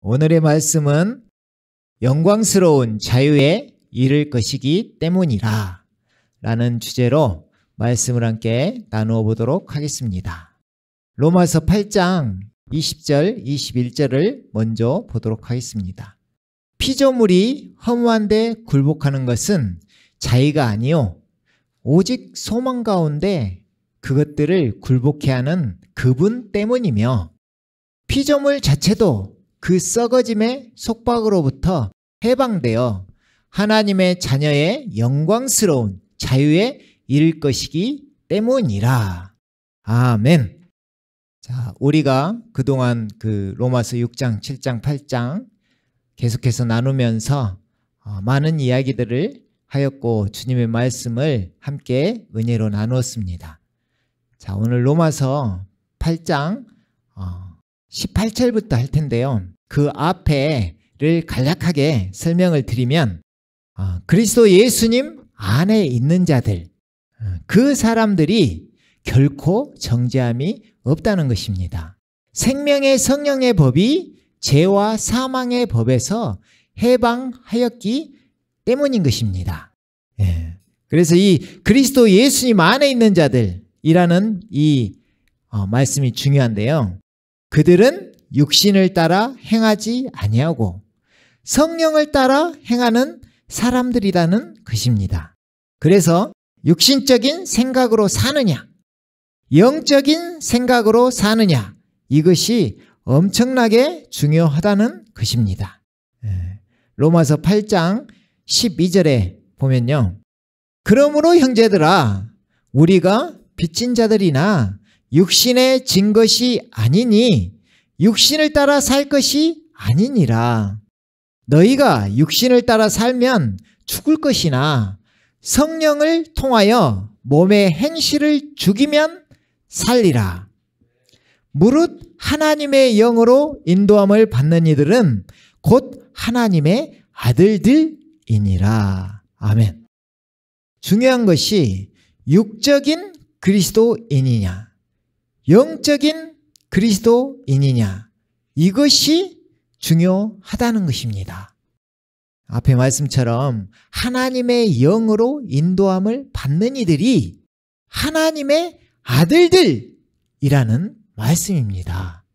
오늘의 말씀은 영광스러운 자유에 이를 것이기 때문이라 라는 주제로 말씀을 함께 나누어 보도록 하겠습니다. 로마서 8장 20절, 21절을 먼저 보도록 하겠습니다. 피조물이 허무한데 굴복하는 것은 자의가 아니요 오직 소망 가운데 그것들을 굴복해 하는 그분 때문이며 피조물 자체도 그 썩어짐의 속박으로부터 해방되어 하나님의 자녀의 영광스러운 자유에 이를 것이기 때문이라. 아멘. 자, 우리가 그동안 그 로마서 6장, 7장, 8장 계속해서 나누면서 많은 이야기들을 하였고 주님의 말씀을 함께 은혜로 나누었습니다. 자, 오늘 로마서 8장 18절부터 할 텐데요. 그 앞에를 간략하게 설명을 드리면 그리스도 예수님 안에 있는 자들, 그 사람들이 결코 정죄함이 없다는 것입니다. 생명의 성령의 법이 죄와 사망의 법에서 해방하였기 때문인 것입니다. 그래서 이 그리스도 예수님 안에 있는 자들이라는 이 말씀이 중요한데요. 그들은 육신을 따라 행하지 아니하고 성령을 따라 행하는 사람들이라는 것입니다. 그래서 육신적인 생각으로 사느냐, 영적인 생각으로 사느냐, 이것이 엄청나게 중요하다는 것입니다. 로마서 8장 12절에 보면요. 그러므로 형제들아, 우리가 빚진 자들이나 육신에 진 것이 아니니 육신을 따라 살 것이 아니니라. 너희가 육신을 따라 살면 죽을 것이나 성령을 통하여 몸의 행실을 죽이면 살리라. 무릇 하나님의 영으로 인도함을 받는 이들은 곧 하나님의 아들들이니라. 아멘. 중요한 것이 육적인 그리스도인이냐, 영적인 그리스도인이냐, 이것이 중요하다는 것입니다. 앞에 말씀처럼 하나님의 영으로 인도함을 받는 이들이 하나님의 아들들이라는 말씀입니다.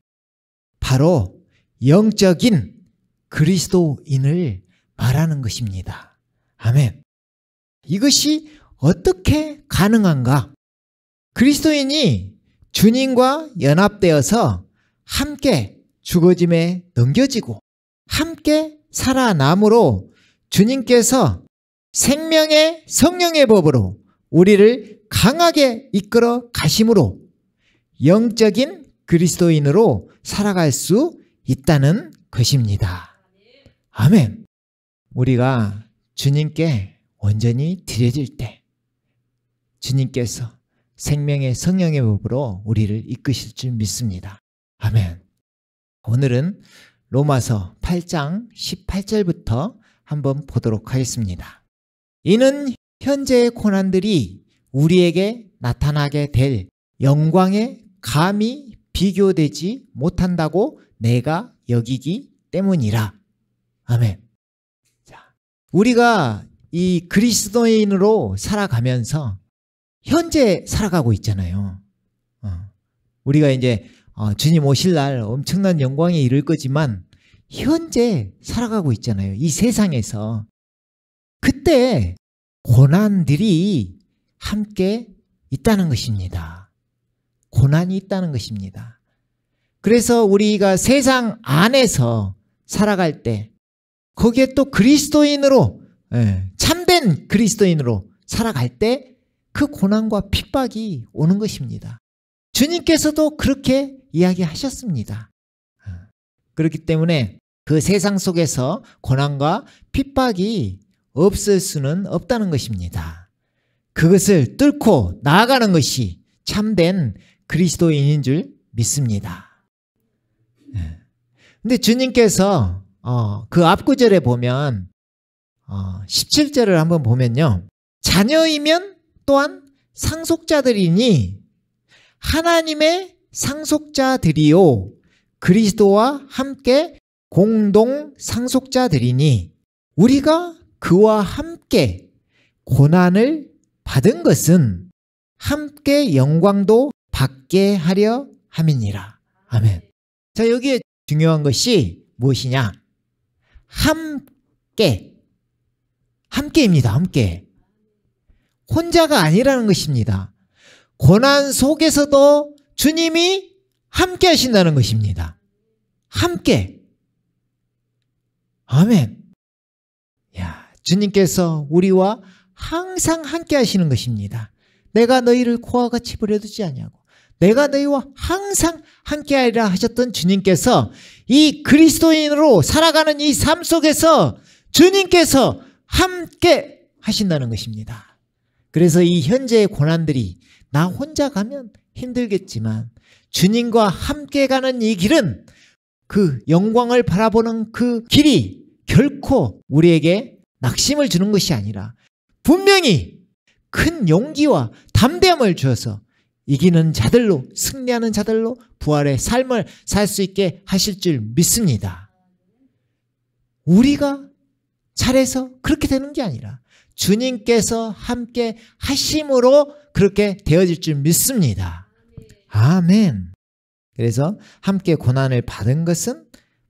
바로 영적인 그리스도인을 말하는 것입니다. 아멘. 이것이 어떻게 가능한가? 그리스도인이 주님과 연합되어서 함께 죽어짐에 넘겨지고 함께 살아남으로 주님께서 생명의 성령의 법으로 우리를 강하게 이끌어 가심으로 영적인 그리스도인으로 살아갈 수 있다는 것입니다. 아멘. 우리가 주님께 온전히 드려질 때 주님께서 생명의 성령의 법으로 우리를 이끄실 줄 믿습니다. 아멘. 오늘은 로마서 8장 18절부터 한번 보도록 하겠습니다. 이는 현재의 고난들이 우리에게 나타나게 될 영광에 감히 비교되지 못한다고 내가 여기기 때문이라. 아멘. 자, 우리가 이 그리스도인으로 살아가면서 현재 살아가고 있잖아요. 우리가 이제 주님 오실 날 엄청난 영광에 이를 거지만 현재 살아가고 있잖아요. 이 세상에서. 그때 고난들이 함께 있다는 것입니다. 고난이 있다는 것입니다. 그래서 우리가 세상 안에서 살아갈 때 거기에 또 그리스도인으로, 참된 그리스도인으로 살아갈 때 그 고난과 핍박이 오는 것입니다. 주님께서도 그렇게 이야기하셨습니다. 그렇기 때문에 그 세상 속에서 고난과 핍박이 없을 수는 없다는 것입니다. 그것을 뚫고 나아가는 것이 참된 그리스도인인 줄 믿습니다. 근데 주님께서 그 앞구절에 보면 17절을 한번 보면요. 자녀이면 또한 상속자들이니 하나님의 상속자들이요 그리스도와 함께 공동 상속자들이니 우리가 그와 함께 고난을 받은 것은 함께 영광도 받게 하려 함이니라. 아멘. 자, 여기에 중요한 것이 무엇이냐? 함께입니다. 함께. 혼자가 아니라는 것입니다. 고난 속에서도 주님이 함께 하신다는 것입니다. 함께. 아멘. 야, 주님께서 우리와 항상 함께 하시는 것입니다. 내가 너희를 고와 같이 버려두지 아니하고 내가 너희와 항상 함께하리라 하셨던 주님께서 이 그리스도인으로 살아가는 이 삶 속에서 주님께서 함께 하신다는 것입니다. 그래서 이 현재의 고난들이 나 혼자 가면 힘들겠지만 주님과 함께 가는 이 길은 그 영광을 바라보는 그 길이 결코 우리에게 낙심을 주는 것이 아니라 분명히 큰 용기와 담대함을 주어서 이기는 자들로, 승리하는 자들로 부활의 삶을 살 수 있게 하실 줄 믿습니다. 우리가 잘해서 그렇게 되는 게 아니라 주님께서 함께 하심으로 그렇게 되어질 줄 믿습니다. 아멘. 그래서 함께 고난을 받은 것은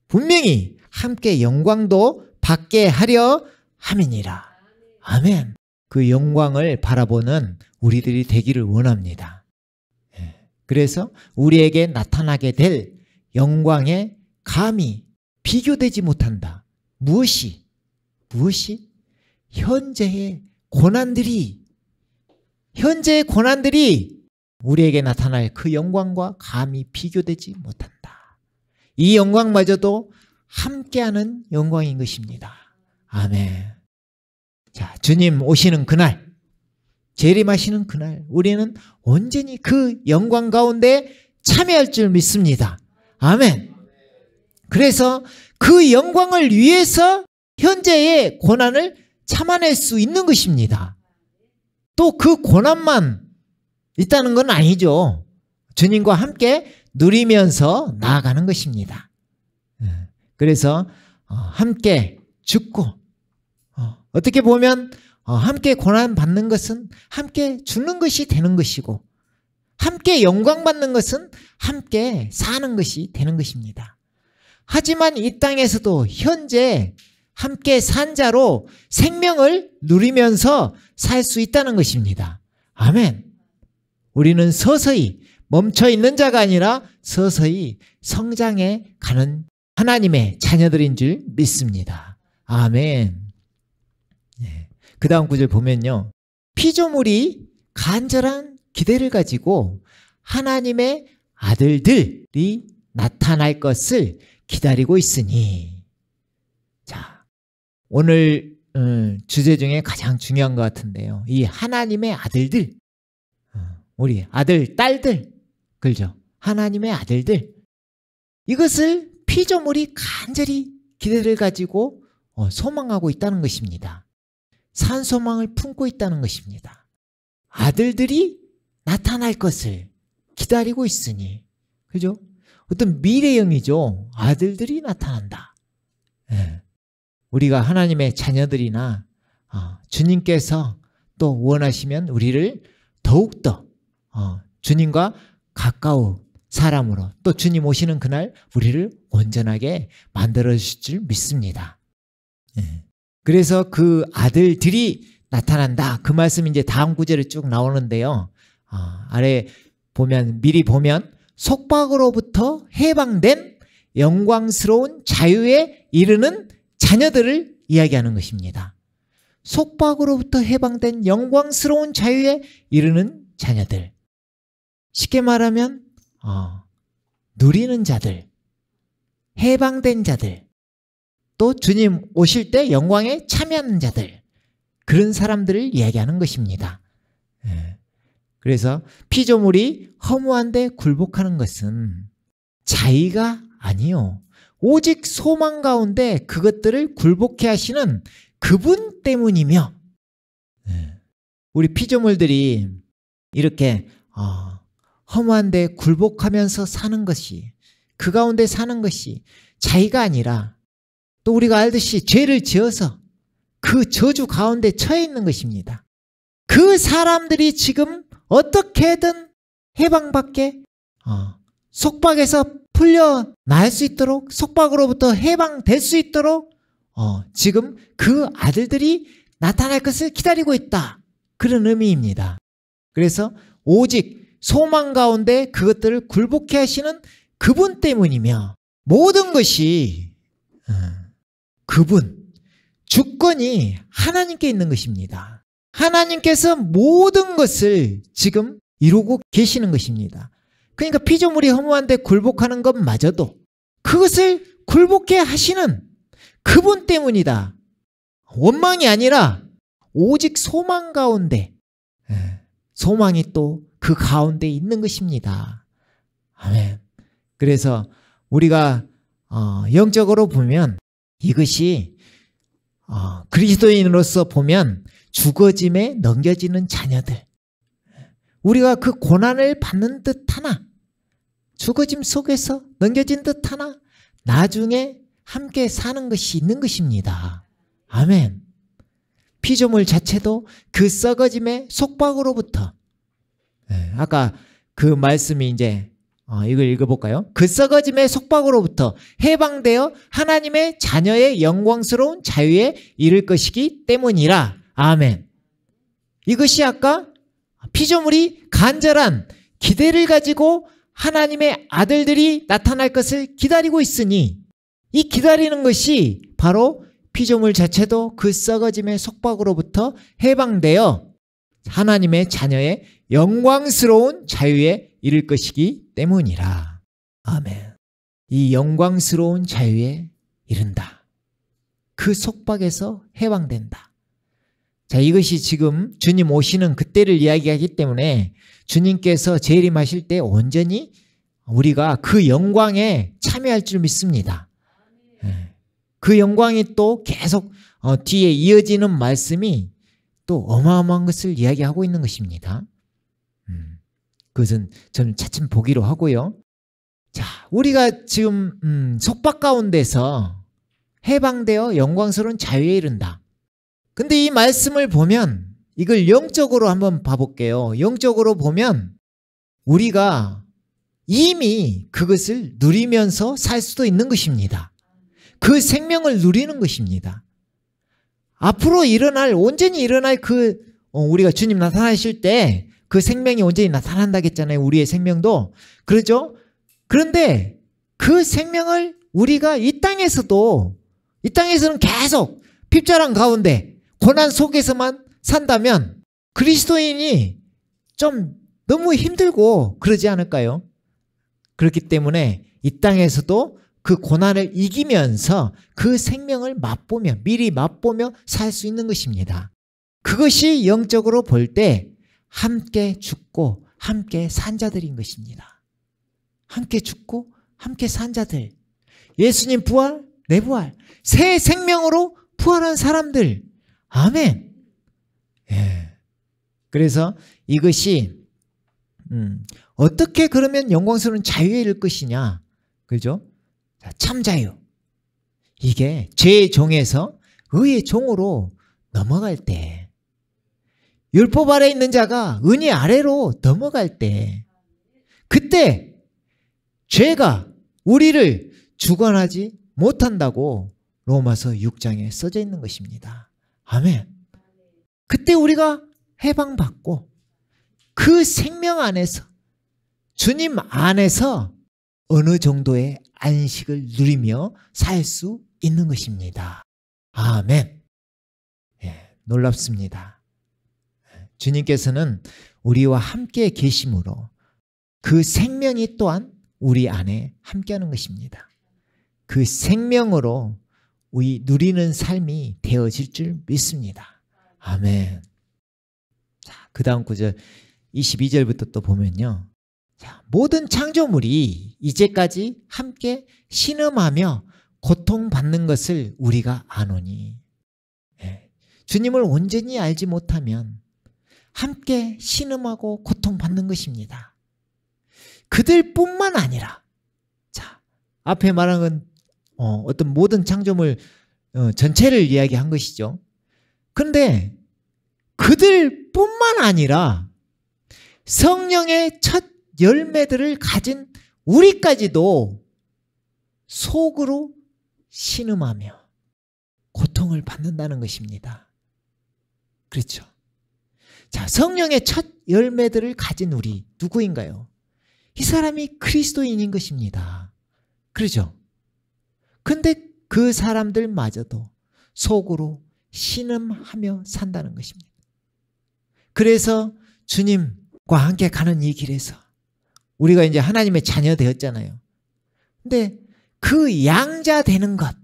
분명히 함께 영광도 받게 하려 함이니라. 아멘. 그 영광을 바라보는 우리들이 되기를 원합니다. 그래서 우리에게 나타나게 될 영광에 감히 비교되지 못한다. 무엇이? 현재의 고난들이 우리에게 나타날 그 영광과 감히 비교되지 못한다. 이 영광마저도 함께하는 영광인 것입니다. 아멘. 자, 주님 오시는 그날, 재림하시는 그날 우리는 온전히 그 영광 가운데 참여할 줄 믿습니다. 아멘. 그래서 그 영광을 위해서 현재의 고난을 참아낼 수 있는 것입니다. 또 그 고난만 있다는 건 아니죠. 주님과 함께 누리면서 나아가는 것입니다. 그래서 함께 죽고 어떻게 보면 함께 고난 받는 것은 함께 죽는 것이 되는 것이고 함께 영광 받는 것은 함께 사는 것이 되는 것입니다. 하지만 이 땅에서도 현재 함께 산 자로 생명을 누리면서 살 수 있다는 것입니다. 아멘. 우리는 서서히 멈춰 있는 자가 아니라 서서히 성장해 가는 하나님의 자녀들인 줄 믿습니다. 아멘. 그 다음 구절 보면요. 피조물이 간절한 기대를 가지고 하나님의 아들들이 나타날 것을 기다리고 있으니. 자, 오늘 주제 중에 가장 중요한 것 같은데요. 이 하나님의 아들들, 우리 아들, 딸들, 그죠? 하나님의 아들들. 이것을 피조물이 간절히 기대를 가지고 소망하고 있다는 것입니다. 산소망을 품고 있다는 것입니다. 아들들이 나타날 것을 기다리고 있으니, 그죠? 어떤 미래형이죠. 아들들이 나타난다. 우리가 하나님의 자녀들이나 주님께서 또 원하시면 우리를 더욱더 주님과 가까운 사람으로 또 주님 오시는 그날 우리를 온전하게 만들어 주실 줄 믿습니다. 그래서 그 아들들이 나타난다. 그 말씀이 이제 다음 구절에 쭉 나오는데요. 아래 보면, 미리 보면, 속박으로부터 해방된 영광스러운 자유에 이르는 자녀들을 이야기하는 것입니다. 속박으로부터 해방된 영광스러운 자유에 이르는 자녀들. 쉽게 말하면, 누리는 자들, 해방된 자들, 또 주님 오실 때 영광에 참여하는 자들, 그런 사람들을 이야기하는 것입니다. 그래서 피조물이 허무한데 굴복하는 것은 자의가 아니요, 오직 소망 가운데 그것들을 굴복해 하시는 그분 때문이며, 우리 피조물들이 이렇게 허무한데 굴복하면서 사는 것이 그 가운데 사는 것이 자기가 아니라 또 우리가 알듯이 죄를 지어서 그 저주 가운데 처해 있는 것입니다. 그 사람들이 지금 어떻게든 해방받게 속박에서 풀려날 수 있도록, 속박으로부터 해방될 수 있도록 지금 그 아들들이 나타날 것을 기다리고 있다. 그런 의미입니다. 그래서 오직 소망 가운데 그것들을 굴복해 하시는 그분 때문이며 모든 것이 그분, 주권이 하나님께 있는 것입니다. 하나님께서 모든 것을 지금 이루고 계시는 것입니다. 그러니까 피조물이 허무한데 굴복하는 것마저도 그것을 굴복해 하시는 그분 때문이다. 원망이 아니라 오직 소망 가운데, 소망이 또 그 가운데 있는 것입니다. 아멘. 그래서 우리가 영적으로 보면 이것이 그리스도인으로서 보면 죽어짐에 넘겨지는 자녀들, 우리가 그 고난을 받는 듯 하나, 죽어짐 속에서 넘겨진 듯 하나 나중에 함께 사는 것이 있는 것입니다. 아멘. 피조물 자체도 그 썩어짐의 속박으로부터, 아까 그 말씀이 이제 이걸 읽어볼까요? 그 썩어짐의 속박으로부터 해방되어 하나님의 자녀의 영광스러운 자유에 이를 것이기 때문이라. 아멘. 이것이 아까 피조물이 간절한 기대를 가지고 하나님의 아들들이 나타날 것을 기다리고 있으니 이 기다리는 것이 바로 피조물 자체도 그 썩어짐의 속박으로부터 해방되어 하나님의 자녀의 영광스러운 자유에 이를 것이기 때문이라. 아멘. 이 영광스러운 자유에 이른다. 그 속박에서 해방된다. 자, 이것이 지금 주님 오시는 그때를 이야기하기 때문에 주님께서 재림하실 때 온전히 우리가 그 영광에 참여할 줄 믿습니다. 그 영광이 또 계속 뒤에 이어지는 말씀이 또 어마어마한 것을 이야기하고 있는 것입니다. 그것은 저는 차츰 보기로 하고요. 자, 우리가 지금 속박 가운데서 해방되어 영광스러운 자유에 이른다. 근데 이 말씀을 보면 이걸 영적으로 한번 봐볼게요. 영적으로 보면 우리가 이미 그것을 누리면서 살 수도 있는 것입니다. 그 생명을 누리는 것입니다. 앞으로 일어날, 온전히 일어날 우리가 주님 나타나실 때 그 생명이 온전히 나타난다고 했잖아요. 우리의 생명도. 그렇죠? 그런데 그 생명을 우리가 이 땅에서는 계속 핍절한 가운데 고난 속에서만 산다면 그리스도인이 좀 너무 힘들고 그러지 않을까요? 그렇기 때문에 이 땅에서도 그 고난을 이기면서 그 생명을 미리 맛보며 살 수 있는 것입니다. 그것이 영적으로 볼 때 함께 죽고 함께 산 자들인 것입니다. 함께 죽고 함께 산 자들. 예수님 부활, 내 부활. 새 생명으로 부활한 사람들. 아멘. 예. 그래서 이것이 어떻게 그러면 영광스러운 자유에 이를 것이냐. 그죠? 참 자유. 이게 죄의 종에서 의의 종으로 넘어갈 때, 율법 아래 있는 자가 은혜 아래로 넘어갈 때, 그때 죄가 우리를 주관하지 못한다고 로마서 6장에 써져 있는 것입니다. 아멘. 그때 우리가 해방받고 그 생명 안에서, 주님 안에서 어느 정도의 안식을 누리며 살 수 있는 것입니다. 아멘. 예, 놀랍습니다. 주님께서는 우리와 함께 계심으로 그 생명이 또한 우리 안에 함께하는 것입니다. 그 생명으로 우리 누리는 삶이 되어질 줄 믿습니다. 아멘. 자, 그 다음 구절 22절부터 또 보면요. 자, 모든 창조물이 이제까지 함께 신음하며 고통받는 것을 우리가 아노니. 네. 주님을 온전히 알지 못하면 함께 신음하고 고통받는 것입니다. 그들뿐만 아니라, 자, 앞에 말한 건 어떤 모든 창조물 전체를 이야기한 것이죠. 그런데 그들뿐만 아니라 성령의 첫 열매들을 가진 우리까지도 속으로 신음하며 고통을 받는다는 것입니다. 그렇죠. 자, 성령의 첫 열매들을 가진 우리 누구인가요? 이 사람이 그리스도인인 것입니다. 그렇죠. 근데 그 사람들마저도 속으로 신음하며 산다는 것입니다. 그래서 주님과 함께 가는 이 길에서 우리가 이제 하나님의 자녀 되었잖아요. 근데 그 양자 되는 것.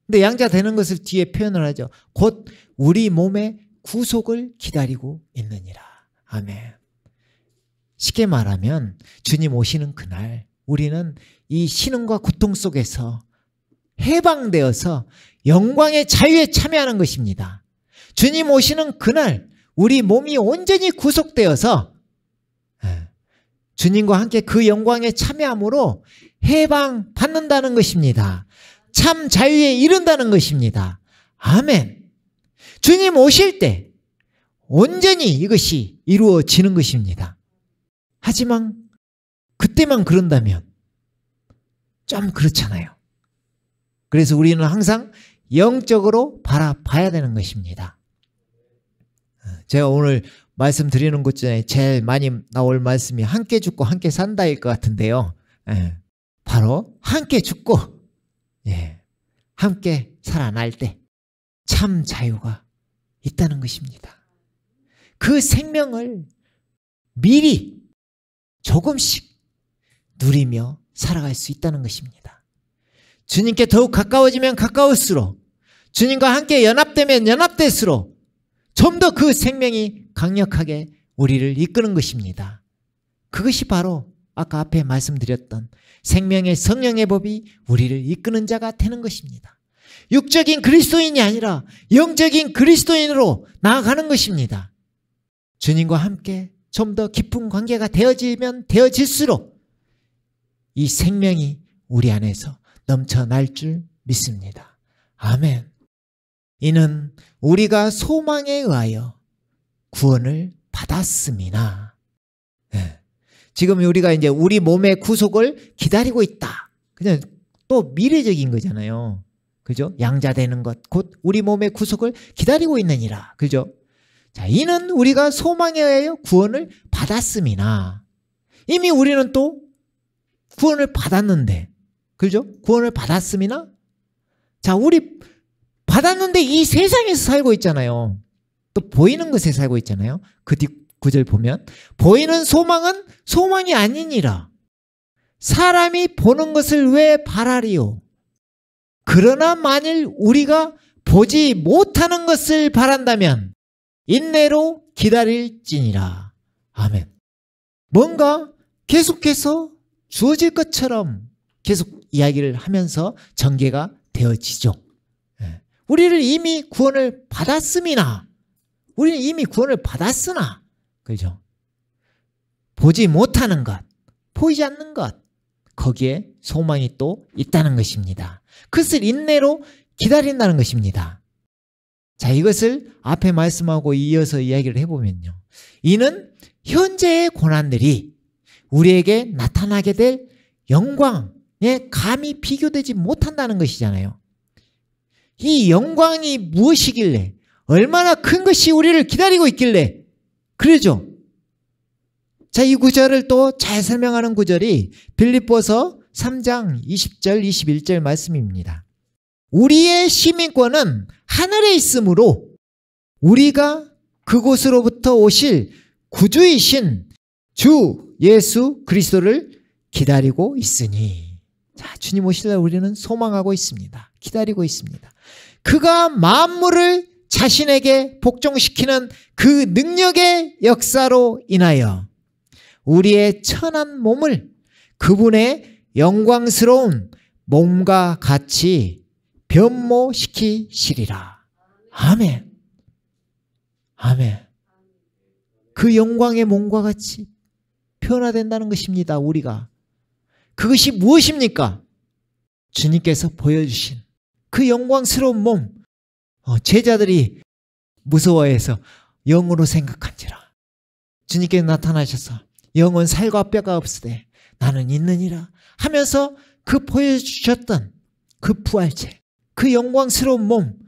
근데 양자 되는 것을 뒤에 표현을 하죠. 곧 우리 몸의 구속을 기다리고 있느니라. 아멘. 쉽게 말하면 주님 오시는 그날 우리는 이 신음과 고통 속에서 해방되어서 영광의 자유에 참여하는 것입니다. 주님 오시는 그날 우리 몸이 온전히 구속되어서 주님과 함께 그 영광에 참여함으로 해방받는다는 것입니다. 참 자유에 이른다는 것입니다. 아멘. 주님 오실 때 온전히 이것이 이루어지는 것입니다. 하지만 그때만 그런다면 좀 그렇잖아요. 그래서 우리는 항상 영적으로 바라봐야 되는 것입니다. 제가 오늘 말씀드리는 것 중에 제일 많이 나올 말씀이 함께 죽고 함께 산다일 것 같은데요. 바로 함께 죽고 함께 살아날 때 참 자유가 있다는 것입니다. 그 생명을 미리 조금씩 누리며 살아갈 수 있다는 것입니다. 주님께 더욱 가까워지면 가까울수록 주님과 함께 연합되면 연합될수록 좀 더 그 생명이 강력하게 우리를 이끄는 것입니다. 그것이 바로 아까 앞에 말씀드렸던 생명의 성령의 법이 우리를 이끄는 자가 되는 것입니다. 육적인 그리스도인이 아니라 영적인 그리스도인으로 나아가는 것입니다. 주님과 함께 좀 더 깊은 관계가 되어지면 되어질수록 이 생명이 우리 안에서 넘쳐날 줄 믿습니다. 아멘. 이는 우리가 소망에 의하여 구원을 받았음이나. 지금 우리가 이제 우리 몸의 구속을 기다리고 있다. 그냥 또 미래적인 거잖아요. 그죠? 양자되는 것, 곧 우리 몸의 구속을 기다리고 있느니라. 그죠? 자, 이는 우리가 소망에 의하여 구원을 받았음이나. 이미 우리는 또 구원을 받았는데, 그죠? 구원을 받았음이나. 자, 우리 받았는데 이 세상에서 살고 있잖아요. 또 보이는 것에 살고 있잖아요. 그 뒤 구절 보면 보이는 소망은 소망이 아니니라. 사람이 보는 것을 왜 바라리요? 그러나 만일 우리가 보지 못하는 것을 바란다면 인내로 기다릴지니라. 아멘. 뭔가 계속해서 주어질 것처럼 계속 이야기를 하면서 전개가 되어지죠. 우리를 이미 구원을 받았음이나 우리는 이미 구원을 받았으나 그죠? 보지 못하는 것, 보이지 않는 것 거기에 소망이 또 있다는 것입니다. 그것을 인내로 기다린다는 것입니다. 자, 이것을 앞에 말씀하고 이어서 이야기를 해보면요. 이는 현재의 고난들이 우리에게 나타나게 될 영광에 감히 비교되지 못한다는 것이잖아요. 이 영광이 무엇이길래 얼마나 큰 것이 우리를 기다리고 있길래 그러죠. 자, 이 구절을 또 잘 설명하는 구절이 빌립보서 3장 20절 21절 말씀입니다. 우리의 시민권은 하늘에 있으므로 우리가 그곳으로부터 오실 구주이신 주 예수 그리스도를 기다리고 있으니. 자, 주님 오실 날 우리는 소망하고 있습니다. 기다리고 있습니다. 그가 만물을 자신에게 복종시키는 그 능력의 역사로 인하여 우리의 천한 몸을 그분의 영광스러운 몸과 같이 변모시키시리라. 아멘. 아멘. 그 영광의 몸과 같이 변화된다는 것입니다. 우리가. 그것이 무엇입니까? 주님께서 보여주신 그 영광스러운 몸. 제자들이 무서워해서 영으로 생각한지라. 주님께서 나타나셔서 영은 살과 뼈가 없으되 나는 있느니라 하면서 그 보여주셨던 그 부활체, 그 영광스러운 몸,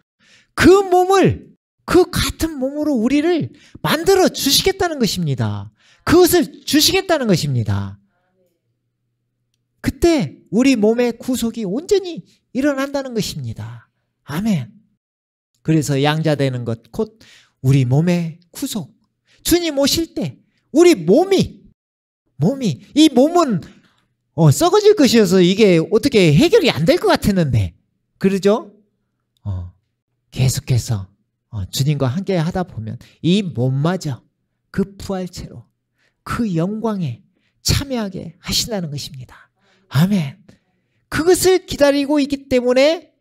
그 몸을 그 같은 몸으로 우리를 만들어 주시겠다는 것입니다. 그것을 주시겠다는 것입니다. 그때 우리 몸의 구속이 온전히 일어난다는 것입니다. 아멘. 그래서 양자되는 것, 곧 우리 몸의 구속. 주님 오실 때 우리 몸이 이 몸은 썩어질 것이어서 이게 어떻게 해결이 안 될 것 같았는데, 그러죠? 계속해서 주님과 함께 하다 보면 이 몸마저 그 부활체로 그 영광에 참여하게 하신다는 것입니다. 아멘. 그것을 기다리고 있기 때문에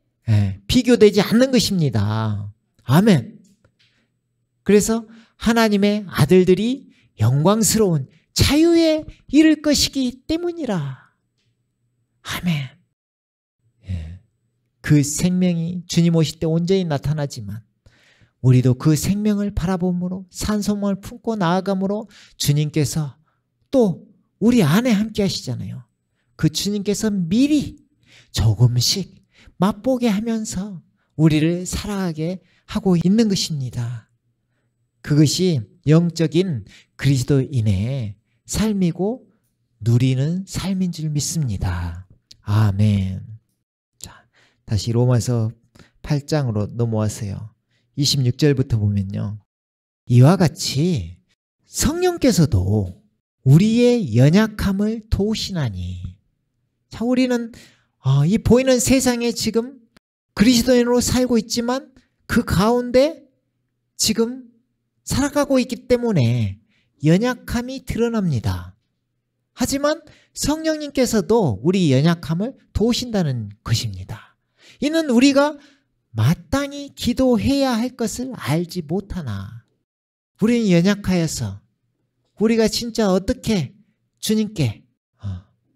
비교되지 않는 것입니다. 아멘. 그래서 하나님의 아들들이 영광스러운 자유에 이를 것이기 때문이라. 아멘. 그 생명이 주님 오실 때 온전히 나타나지만 우리도 그 생명을 바라봄으로 산소망을 품고 나아감으로 주님께서 또 우리 안에 함께 하시잖아요. 그 주님께서 미리 조금씩 맛보게 하면서 우리를 살아가게 하고 있는 것입니다. 그것이 영적인 그리스도인의 삶이고 누리는 삶인 줄 믿습니다. 아멘. 자, 다시 로마서 8장으로 넘어와서요. 26절부터 보면요. 이와 같이 성령께서도 우리의 연약함을 도우시나니. 자, 우리는 이 보이는 세상에 지금 그리스도인으로 살고 있지만 그 가운데 지금 살아가고 있기 때문에 연약함이 드러납니다. 하지만 성령님께서도 우리 연약함을 도우신다는 것입니다. 이는 우리가 마땅히 기도해야 할 것을 알지 못하나 우리는 연약하여서 우리가 진짜 어떻게 주님께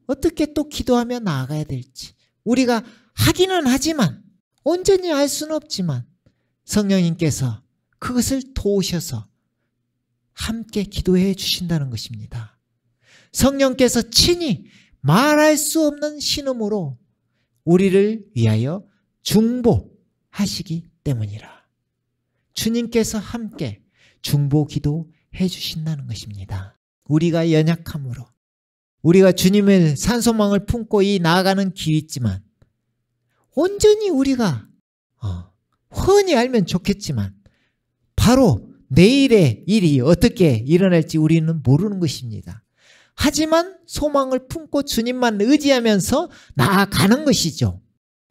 어떻게 또 기도하며 나아가야 될지 우리가 하기는 하지만 온전히 알 수는 없지만 성령님께서 그것을 도우셔서 함께 기도해 주신다는 것입니다. 성령께서 친히 말할 수 없는 신음으로 우리를 위하여 중보하시기 때문이라. 주님께서 함께 중보 기도해 주신다는 것입니다. 우리가 연약함으로 우리가 주님의 산소망을 품고 이 나아가는 길이 있지만 온전히 우리가 훤히 알면 좋겠지만 바로 내일의 일이 어떻게 일어날지 우리는 모르는 것입니다. 하지만 소망을 품고 주님만 의지하면서 나아가는 것이죠.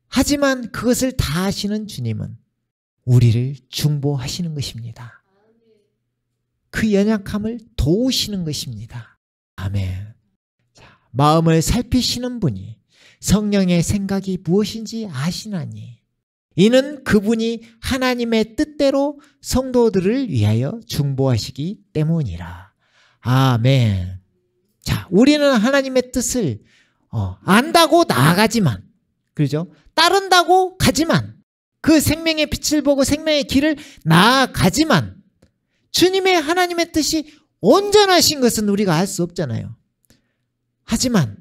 하지만 그것을 다 하시는 주님은 우리를 중보하시는 것입니다. 그 연약함을 도우시는 것입니다. 아멘. 자, 마음을 살피시는 분이 성령의 생각이 무엇인지 아시나니 이는 그분이 하나님의 뜻대로 성도들을 위하여 중보하시기 때문이라. 아멘. 자, 우리는 하나님의 뜻을 안다고 나아가지만, 그렇죠? 따른다고 가지만, 그 생명의 빛을 보고 생명의 길을 나아가지만 주님의 하나님의 뜻이 온전하신 것은 우리가 알 수 없잖아요. 하지만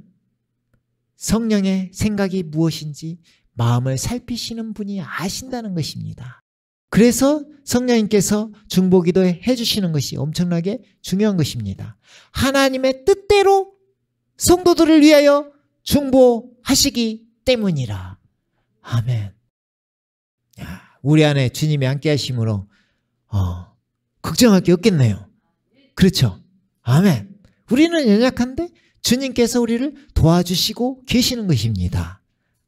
성령의 생각이 무엇인지 마음을 살피시는 분이 아신다는 것입니다. 그래서 성령님께서 중보기도 해주시는 것이 엄청나게 중요한 것입니다. 하나님의 뜻대로 성도들을 위하여 중보하시기 때문이라. 아멘. 우리 안에 주님이 함께 하심으로 걱정할 게 없겠네요. 그렇죠? 아멘. 우리는 연약한데 주님께서 우리를 도와주시고 계시는 것입니다.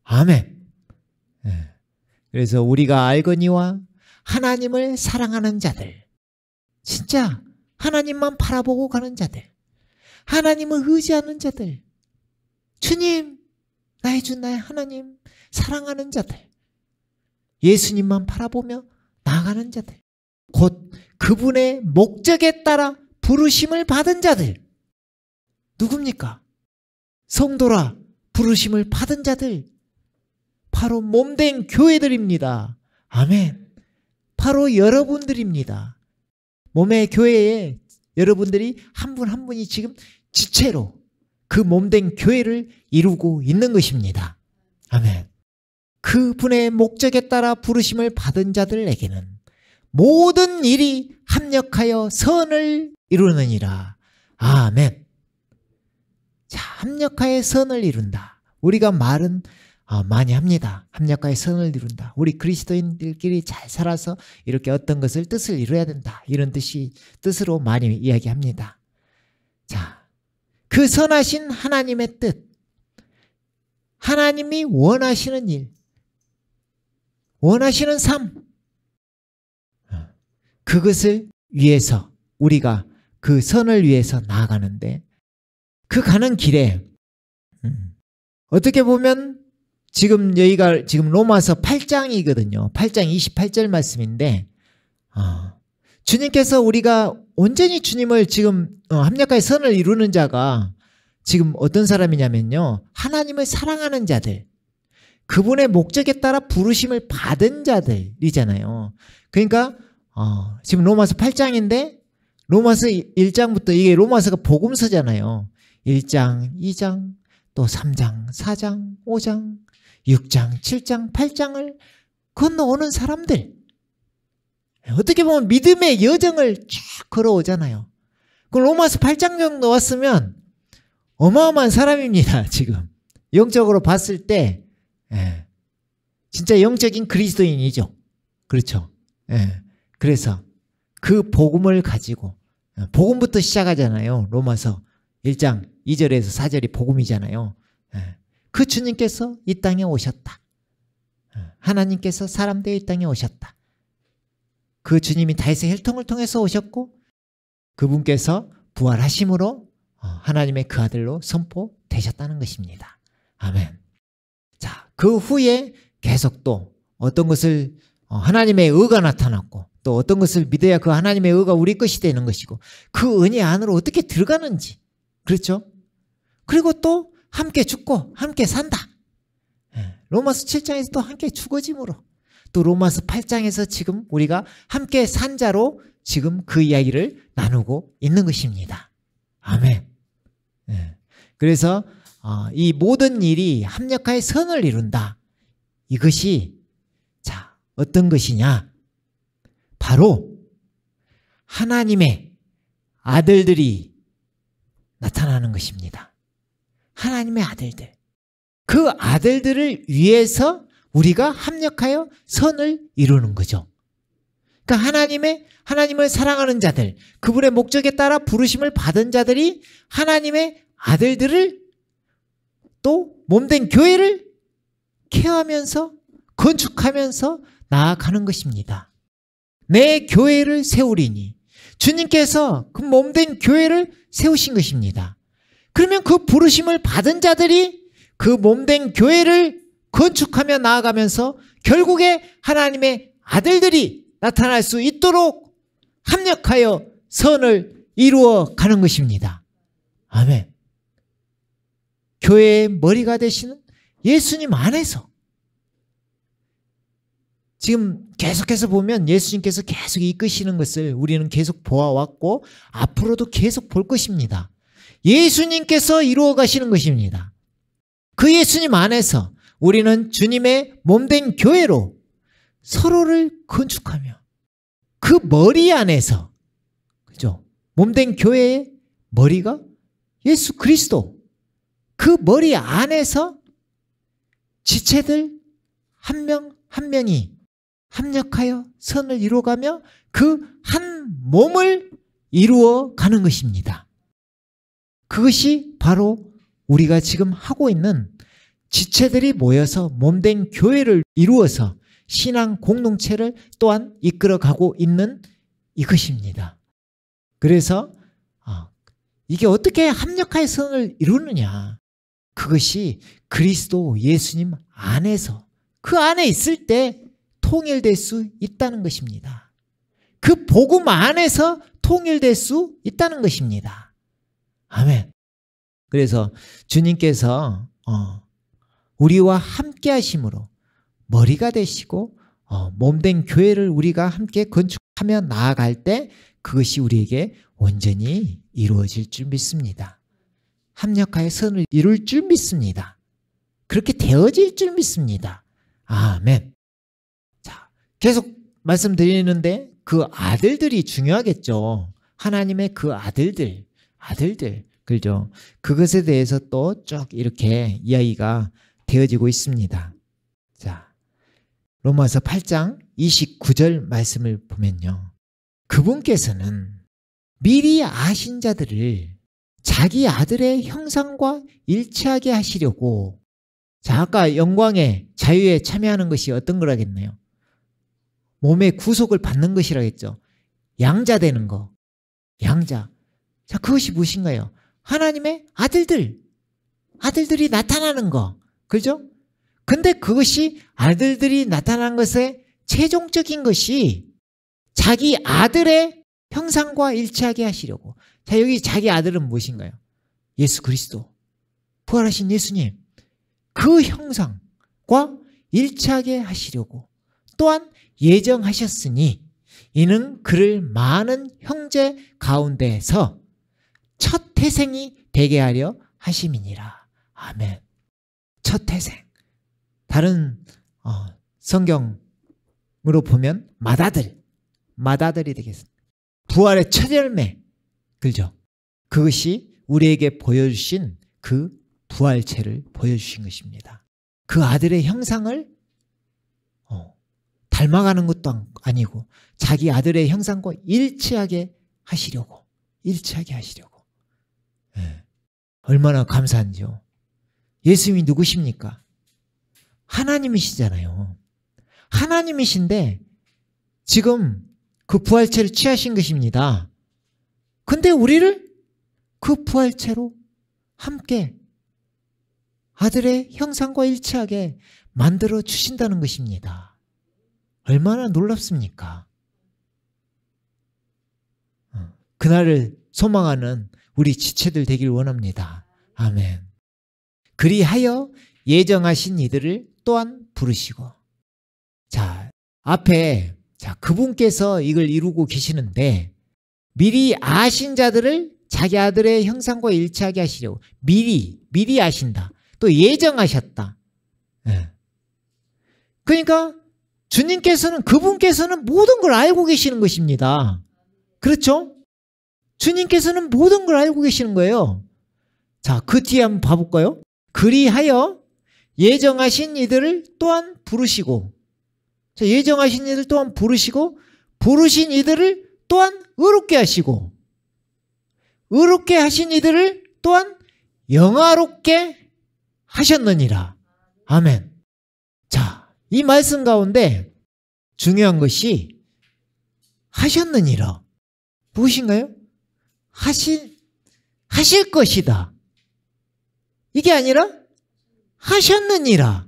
아멘. 그래서 우리가 알거니와 하나님을 사랑하는 자들, 진짜 하나님만 바라보고 가는 자들, 하나님을 의지하는 자들, 주님, 나의 주 나의 하나님 사랑하는 자들, 예수님만 바라보며 나아가는 자들, 곧 그분의 목적에 따라 부르심을 받은 자들, 누굽니까? 성도라 부르심을 받은 자들, 바로 몸된 교회들입니다. 아멘. 바로 여러분들입니다. 몸의 교회에 여러분들이 한 분 한 분이 지금 지체로 그 몸된 교회를 이루고 있는 것입니다. 아멘. 그 분의 목적에 따라 부르심을 받은 자들에게는 모든 일이 합력하여 선을 이루느니라. 아멘. 자, 합력하여 선을 이룬다. 우리가 말은 많이 합니다. 합력하여 선을 이룬다. 우리 그리스도인들끼리 잘 살아서 이렇게 어떤 것을 뜻을 이루어야 된다. 이런 뜻으로 많이 이야기합니다. 자, 그 선하신 하나님의 뜻, 하나님이 원하시는 일, 원하시는 삶, 그것을 위해서 우리가 그 선을 위해서 나아가는데, 그 가는 길에 어떻게 보면 여기가 지금 로마서 8장이거든요. 8장 28절 말씀인데, 주님께서 우리가 온전히 주님을 지금 합력하여 선을 이루는 자가 지금 어떤 사람이냐면요, 하나님을 사랑하는 자들, 그분의 목적에 따라 부르심을 받은 자들이잖아요. 그러니까 지금 로마서 8장인데 로마서 1장부터, 이게 로마서가 복음서잖아요. 1장, 2장, 또 3장, 4장, 5장, 6장, 7장, 8장을 건너오는 사람들, 어떻게 보면 믿음의 여정을 쭉 걸어오잖아요. 그 로마서 8장 정도 왔으면 어마어마한 사람입니다. 지금 영적으로 봤을 때 진짜 영적인 그리스도인이죠. 그렇죠. 그래서 그 복음을 가지고, 복음부터 시작하잖아요. 로마서 1장 2절에서 4절이 복음이잖아요. 그 주님께서 이 땅에 오셨다. 하나님께서 사람 되어 이 땅에 오셨다. 그 주님이 다윗의 혈통을 통해서 오셨고, 그분께서 부활하심으로 하나님의 그 아들로 선포되셨다는 것입니다. 아멘. 자, 그 후에 계속 또 어떤 것을 하나님의 의가 나타났고, 또 어떤 것을 믿어야 그 하나님의 의가 우리 것이 되는 것이고, 그 은혜 안으로 어떻게 들어가는지, 그렇죠? 그리고 또 함께 죽고 함께 산다. 로마서 7장에서 또 함께 죽어짐으로, 또 로마서 8장에서 지금 우리가 함께 산 자로 지금 그 이야기를 나누고 있는 것입니다. 아멘. 그래서 이 모든 일이 합력하여 선을 이룬다. 이것이 자, 어떤 것이냐? 바로 하나님의 아들들이 나타나는 것입니다. 하나님의 아들들. 그 아들들을 위해서 우리가 합력하여 선을 이루는 거죠. 그러니까 하나님을 사랑하는 자들, 그분의 목적에 따라 부르심을 받은 자들이 하나님의 아들들을, 또 몸된 교회를 케어하면서 건축하면서 나아가는 것입니다. 내 교회를 세우리니, 주님께서 그 몸된 교회를 세우신 것입니다. 그러면 그 부르심을 받은 자들이 그 몸된 교회를 건축하며 나아가면서 결국에 하나님의 아들들이 나타날 수 있도록 합력하여 선을 이루어 가는 것입니다. 아멘. 교회의 머리가 되시는 예수님 안에서, 지금 계속해서 보면 예수님께서 계속 이끄시는 것을 우리는 계속 보아왔고 앞으로도 계속 볼 것입니다. 예수님께서 이루어 가시는 것입니다. 그 예수님 안에서 우리는 주님의 몸된 교회로 서로를 건축하며, 그 머리 안에서, 그죠? 몸된 교회의 머리가 예수 그리스도, 그 머리 안에서 지체들 한 명 한 명이 합력하여 선을 이루어가며 그 한 몸을 이루어 가는 것입니다. 그것이 바로 우리가 지금 하고 있는, 지체들이 모여서 몸된 교회를 이루어서 신앙 공동체를 또한 이끌어가고 있는 이것입니다. 그래서 이게 어떻게 합력하여 선을 이루느냐, 그것이 그리스도 예수님 안에서, 그 안에 있을 때 통일될 수 있다는 것입니다. 그 복음 안에서 통일될 수 있다는 것입니다. 아멘. 그래서 주님께서 우리와 함께 하심으로 머리가 되시고 몸된 교회를 우리가 함께 건축하며 나아갈 때 그것이 우리에게 온전히 이루어질 줄 믿습니다. 합력하여 선을 이룰 줄 믿습니다. 그렇게 되어질 줄 믿습니다. 아멘. 자, 계속 말씀드리는데 그 아들들이 중요하겠죠. 하나님의 그 아들들, 그죠? 그것에 대해서 또 쭉 이렇게 이야기가 되어지고 있습니다. 자, 로마서 8장 29절 말씀을 보면요. 그분께서는 미리 아신 자들을 자기 아들의 형상과 일치하게 하시려고, 자, 아까 영광의 자유에 참여하는 것이 어떤 거라겠나요? 몸의 구속을 받는 것이라겠죠. 양자 되는 거. 양자. 자, 그것이 무엇인가요? 하나님의 아들들이 나타나는 거. 그죠? 근데 그것이 아들들이 나타난 것의 최종적인 것이 자기 아들의 형상과 일치하게 하시려고. 자, 여기 자기 아들은 무엇인가요? 예수 그리스도. 부활하신 예수님. 그 형상과 일치하게 하시려고 또한 예정하셨으니 이는 그를 많은 형제 가운데에서 첫 태생이 되게 하려 하심이니라. 아멘. 첫 태생. 다른 성경으로 보면 맏아들이 되겠습니다. 부활의 첫 열매. 그죠? 그것이 우리에게 보여주신 그 부활체를 보여주신 것입니다. 그 아들의 형상을 닮아가는 것도 아니고 자기 아들의 형상과 일치하게 하시려고. 네. 얼마나 감사한지요. 예수님이 누구십니까? 하나님이시잖아요. 하나님이신데 지금 그 부활체를 취하신 것입니다. 근데 우리를 그 부활체로 함께 아들의 형상과 일치하게 만들어 주신다는 것입니다. 얼마나 놀랍습니까? 그날을 소망하는 우리 지체들 되길 원합니다. 아멘. 그리하여 예정하신 이들을 또한 부르시고. 자, 앞에 그분께서 이걸 이루고 계시는데 미리 아신 자들을 자기 아들의 형상과 일치하게 하시려고. 미리 아신다. 또 예정하셨다. 네. 그러니까 그분께서는 모든 걸 알고 계시는 것입니다. 그렇죠? 주님께서는 모든 걸 알고 계시는 거예요. 자, 그 뒤에 한번 봐볼까요? 그리하여 예정하신 이들을 또한 부르시고. 자, 예정하신 이들 또한 부르시고, 부르신 이들을 또한 의롭게 하시고, 의롭게 하신 이들을 또한 영화롭게 하셨느니라. 아멘. 자, 이 말씀 가운데 중요한 것이 하셨느니라. 무엇인가요? 하실 것이다. 이게 아니라 하셨느니라.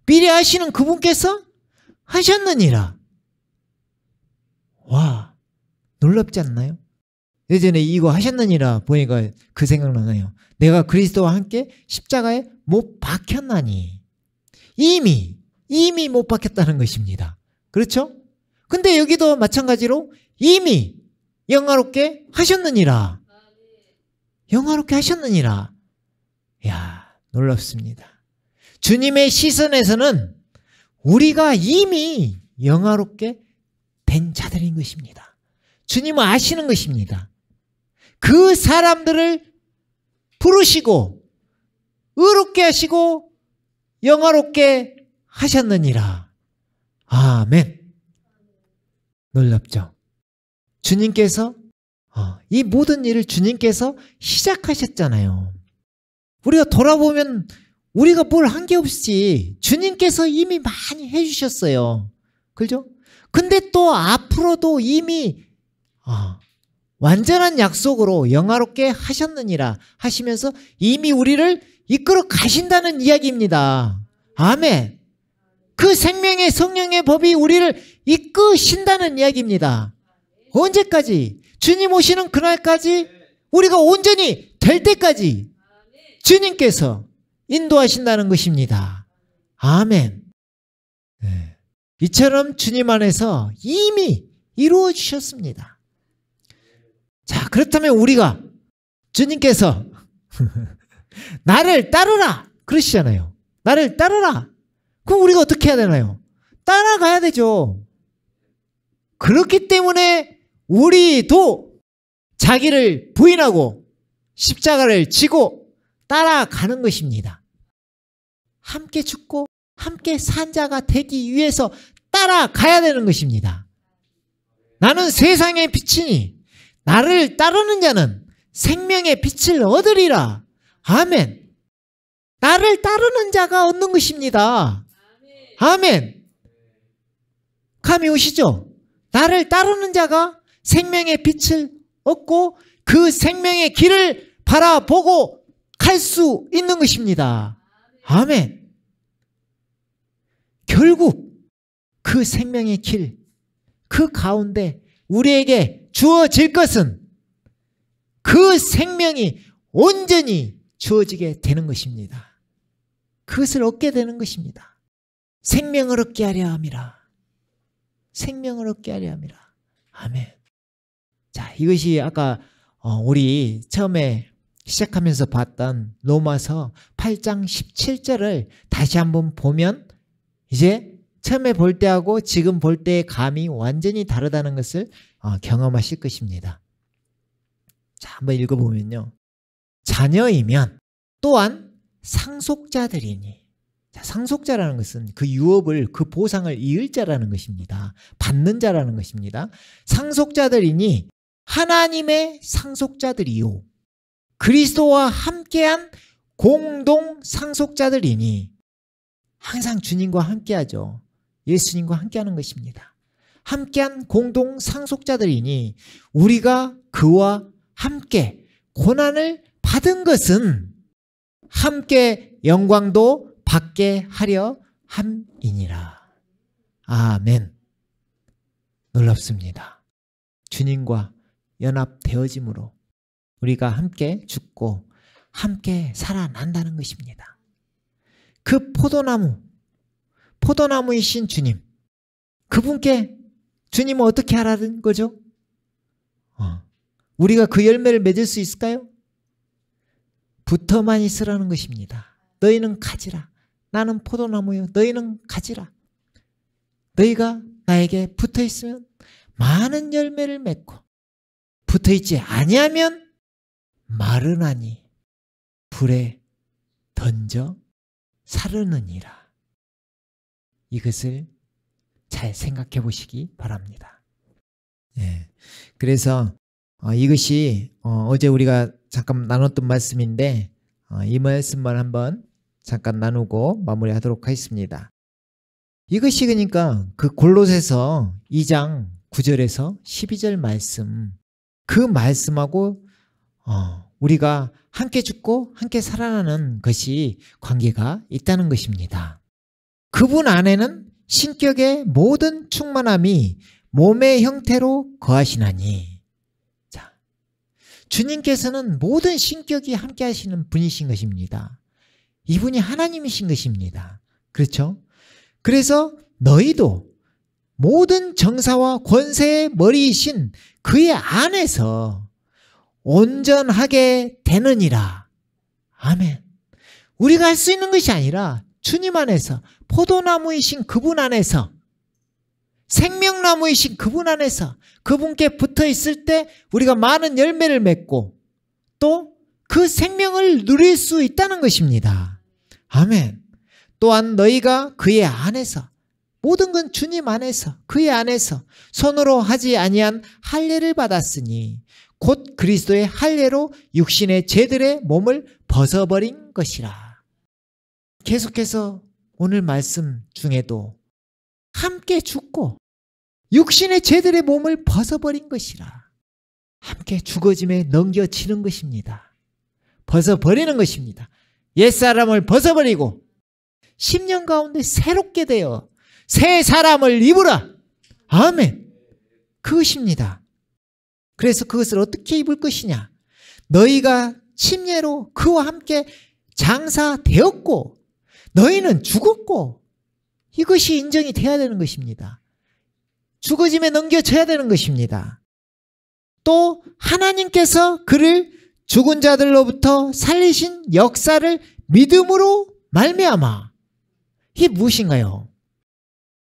미리 아시는 그분께서 하셨느니라. 와, 놀랍지 않나요? 예전에 이거 하셨느니라 보니까 그 생각나네요. 내가 그리스도와 함께 십자가에 못 박혔나니. 이미 못 박혔다는 것입니다. 그렇죠? 근데 여기도 마찬가지로 이미 영화롭게 하셨느니라. 영화롭게 하셨느니라. 이야, 놀랍습니다. 주님의 시선에서는 우리가 이미 영화롭게 된 자들인 것입니다. 주님은 아시는 것입니다. 그 사람들을 부르시고 의롭게 하시고 영화롭게 하셨느니라. 아멘. 놀랍죠? 주님께서 이 모든 일을 주님께서 시작하셨잖아요. 우리가 돌아보면 우리가 뭘 한 게 없이 주님께서 이미 많이 해주셨어요. 그죠? 근데 또 앞으로도 이미 완전한 약속으로 영화롭게 하셨느니라 하시면서 이미 우리를 이끌어 가신다는 이야기입니다. 아멘. 그 생명의 성령의 법이 우리를 이끄신다는 이야기입니다. 언제까지? 주님 오시는 그날까지, 우리가 온전히 될 때까지 주님께서 인도하신다는 것입니다. 아멘. 네. 이처럼 주님 안에서 이미 이루어 주셨습니다. 자, 그렇다면 우리가 주님께서 나를 따르라 그러시잖아요. 나를 따르라. 그럼 우리가 어떻게 해야 되나요? 따라가야 되죠. 그렇기 때문에 우리도 자기를 부인하고 십자가를 지고 따라가는 것입니다. 함께 죽고 함께 산 자가 되기 위해서 따라가야 되는 것입니다. 나는 세상의 빛이니 나를 따르는 자는 생명의 빛을 얻으리라. 아멘. 나를 따르는 자가 얻는 것입니다. 아멘. 감이 오시죠? 나를 따르는 자가 생명의 빛을 얻고 그 생명의 길을 바라보고 갈 수 있는 것입니다. 아멘. 결국 그 생명의 길, 그 가운데 우리에게 주어질 것은 그 생명이 온전히 주어지게 되는 것입니다. 그것을 얻게 되는 것입니다. 생명을 얻게 하려 함이라. 생명을 얻게 하려 함이라. 아멘. 자, 이것이 아까 우리 처음에 시작하면서 봤던 로마서 8장 17절을 다시 한번 보면 이제 처음에 볼 때하고 지금 볼 때의 감이 완전히 다르다는 것을 경험하실 것입니다. 자, 한번 읽어보면요. 자녀이면 또한 상속자들이니. 자, 상속자라는 것은 그 유업을, 그 보상을 이을 자라는 것입니다. 받는 자라는 것입니다. 상속자들이니 하나님의 상속자들이요. 그리스도와 함께한 공동 상속자들이니. 항상 주님과 함께하죠. 예수님과 함께하는 것입니다. 함께한 공동 상속자들이니 우리가 그와 함께 고난을 받은 것은 함께 영광도 받게 하려 함이니라. 아멘. 놀랍습니다. 주님과 연합되어짐으로 우리가 함께 죽고 함께 살아난다는 것입니다. 그 포도나무이신 주님, 그분께 주님은 어떻게 하라는 거죠? 우리가 그 열매를 맺을 수 있을까요? 붙어만 있으라는 것입니다. 너희는 가지라. 나는 포도나무요. 너희는 가지라. 너희가 나에게 붙어있으면 많은 열매를 맺고 붙어있지 아니하면 마르나니 불에 던져 사르느니라. 이것을 잘 생각해 보시기 바랍니다. 네. 그래서 이것이 어제 우리가 잠깐 나눴던 말씀인데 이 말씀만 한번 잠깐 나누고 마무리하도록 하겠습니다. 이것이 그러니까 그 골로새서 2장 9절에서 12절 말씀, 그 말씀하고 우리가 함께 죽고 함께 살아나는 것이 관계가 있다는 것입니다. 그분 안에는 신격의 모든 충만함이 몸의 형태로 거하시나니. 자, 주님께서는 모든 신격이 함께 하시는 분이신 것입니다. 이분이 하나님이신 것입니다. 그렇죠? 그래서 너희도 모든 정사와 권세의 머리이신 그의 안에서 온전하게 되느니라. 아멘. 우리가 할 수 있는 것이 아니라 주님 안에서, 포도나무이신 그분 안에서, 생명나무이신 그분 안에서 그분께 붙어 있을 때 우리가 많은 열매를 맺고 또 그 생명을 누릴 수 있다는 것입니다. 아멘. 또한 너희가 그의 안에서, 모든 건 주님 안에서, 그의 안에서 손으로 하지 아니한 할례를 받았으니 곧 그리스도의 할례로 육신의 죄들의 몸을 벗어버린 것이라. 계속해서 오늘 말씀 중에도 함께 죽고 육신의 죄들의 몸을 벗어버린 것이라. 함께 죽어짐에 넘겨지는 것입니다. 벗어버리는 것입니다. 옛사람을 벗어버리고 10년 가운데 새롭게 되어 새 사람을 입으라. 아멘. 그것입니다. 그래서 그것을 어떻게 입을 것이냐? 너희가 침례로 그와 함께 장사되었고 너희는 죽었고 이것이 인정이 돼야 되는 것입니다. 죽어짐에 넘겨져야 되는 것입니다. 또 하나님께서 그를 죽은 자들로부터 살리신 역사를 믿음으로 말미암아. 이게 무엇인가요?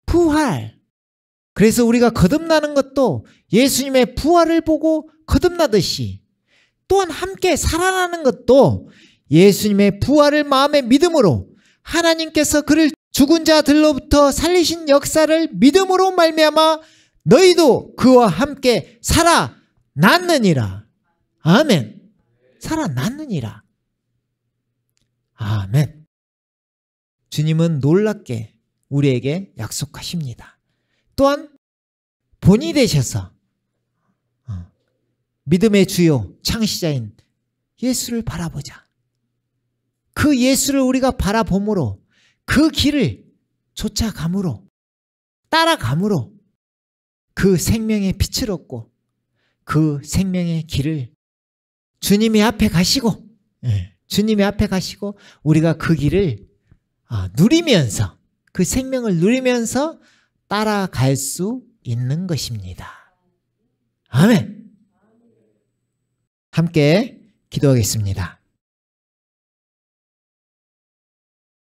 부활. 그래서 우리가 거듭나는 것도 예수님의 부활을 보고 거듭나듯이 또한 함께 살아나는 것도 예수님의 부활을 마음의 믿음으로 하나님께서 그를 죽은 자들로부터 살리신 역사를 믿음으로 말미암아 너희도 그와 함께 살아났느니라. 아멘. 살아났느니라. 아멘. 주님은 놀랍게 우리에게 약속하십니다. 또한 본이 되셔서 믿음의 주요 창시자인 예수를 바라보자. 그 예수를 우리가 바라봄으로 그 길을 쫓아감으로 따라감으로 그 생명의 빛을 얻고 그 생명의 길을 주님의 앞에 가시고 주님의 앞에 가시고 우리가 그 길을 누리면서 그 생명을 누리면서 따라갈 수 있는 것입니다. 아멘. 함께 기도하겠습니다.